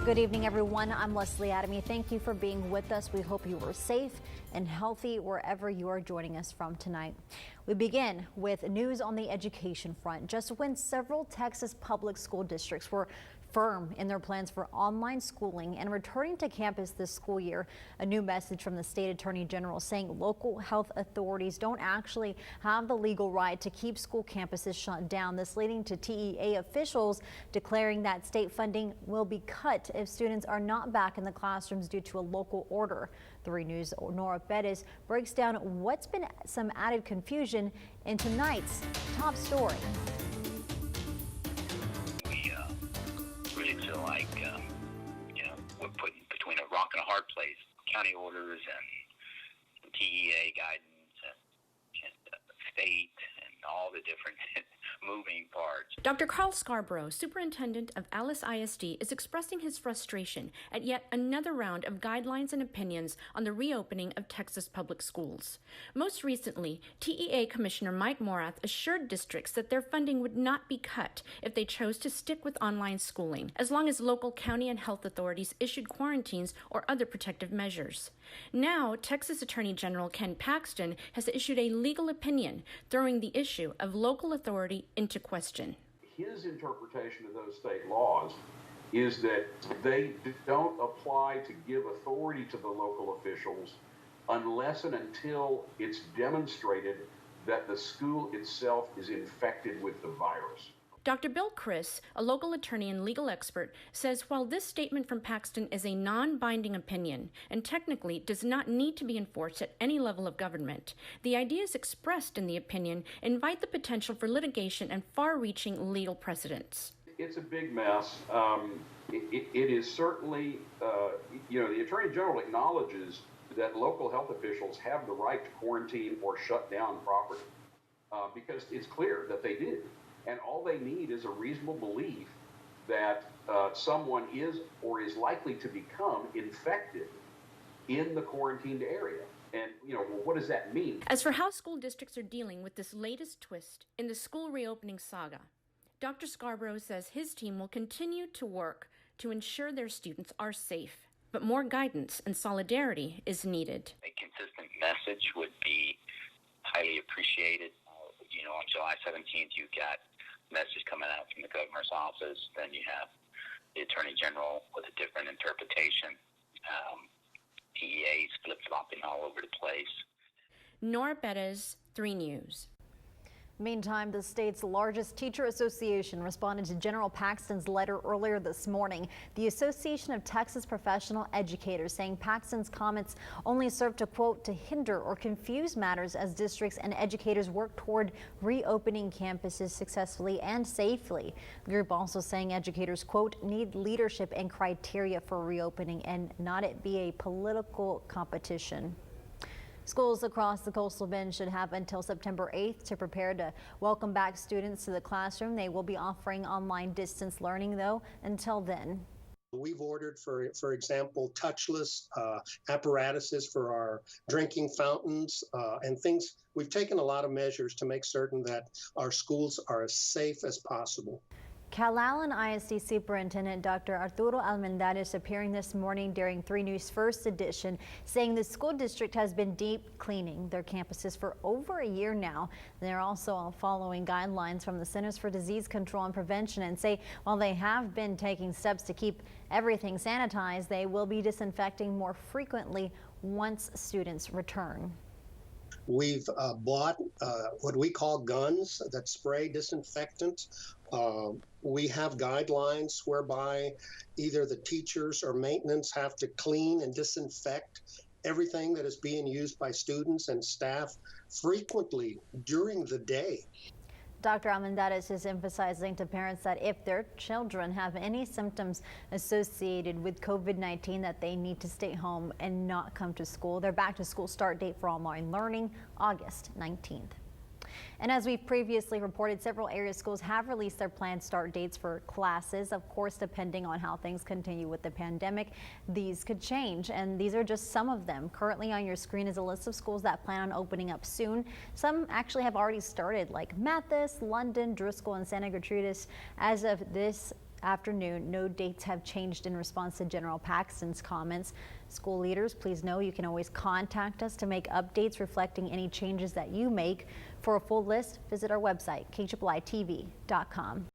Good evening, everyone. I'm Leslie Adamy. Thank you for being with us. We hope you are safe and healthy wherever you are joining us from tonight. We begin with news on the education front. Just when several Texas public school districts were firm in their plans for online schooling and returning to campus this school year, a new message from the state attorney general saying local health authorities don't actually have the legal right to keep school campuses shut down. This leading to TEA officials declaring that state funding will be cut if students are not back in the classrooms due to a local order. 3 News' Nora Bettis breaks down what's been some added confusion in tonight's top story. Really feel like, we're put between a rock and a hard place. County orders and TEA guidance and state and all the different moving parts. Dr. Carl Scarborough, superintendent of Alice ISD, is expressing his frustration at yet another round of guidelines and opinions on the reopening of Texas public schools. Most recently, TEA Commissioner Mike Morath assured districts that their funding would not be cut if they chose to stick with online schooling, as long as local county and health authorities issued quarantines or other protective measures. Now, Texas Attorney General Ken Paxton has issued a legal opinion throwing the issue of local authority into question. His interpretation of those state laws is that they don't apply to give authority to the local officials unless and until it's demonstrated that the school itself is infected with the virus. Dr. Bill Criss, a local attorney and legal expert, says while this statement from Paxton is a non-binding opinion and technically does not need to be enforced at any level of government, the ideas expressed in the opinion invite the potential for litigation and far-reaching legal precedents. It's a big mess. It is certainly, the Attorney General acknowledges that local health officials have the right to quarantine or shut down property because it's clear that they do. And all they need is a reasonable belief that someone is or is likely to become infected in the quarantined area. And, what does that mean? As for how school districts are dealing with this latest twist in the school reopening saga, Dr. Scarborough says his team will continue to work to ensure their students are safe. But more guidance and solidarity is needed. A consistent message would be highly appreciated. On July 17th, you got message coming out from the governor's office. Then you have the attorney general with a different interpretation. TEAs flip-flopping all over the place. Nora Bettis, 3 News. Meantime, the state's largest teacher association responded to General Paxton's letter earlier this morning. The Association of Texas Professional Educators saying Paxton's comments only serve to, quote, to hinder or confuse matters as districts and educators work toward reopening campuses successfully and safely. The group also saying educators, quote, need leadership and criteria for reopening and not it be a political competition. Schools across the coastal bend should have until September 8th to prepare to welcome back students to the classroom. They will be offering online distance learning, though, until then. We've ordered, for example, touchless apparatuses for our drinking fountains and things. We've taken a lot of measures to make certain that our schools are as safe as possible. Calallen ISD Superintendent Dr. Arturo Almendares appearing this morning during 3 News First Edition, saying the school district has been deep cleaning their campuses for over a year now. They're also following guidelines from the Centers for Disease Control and Prevention and say while they have been taking steps to keep everything sanitized, they will be disinfecting more frequently once students return. We've bought what we call guns that spray disinfectant. We have guidelines whereby either the teachers or maintenance have to clean and disinfect everything that is being used by students and staff frequently during the day. Dr. Almendares is emphasizing to parents that if their children have any symptoms associated with COVID-19 that they need to stay home and not come to school. Their back to school start date for online learning, August 19th. And as we've previously reported, several area schools have released their planned start dates for classes. Of course, depending on how things continue with the pandemic, these could change. And these are just some of them. Currently on your screen is a list of schools that plan on opening up soon. Some actually have already started, like Mathis, London, Driscoll, and Santa Gertrudis. As of this afternoon. No dates have changed in response to General Paxton's comments. School leaders, please know you can always contact us to make updates reflecting any changes that you make. For a full list, visit our website, KIITV.com.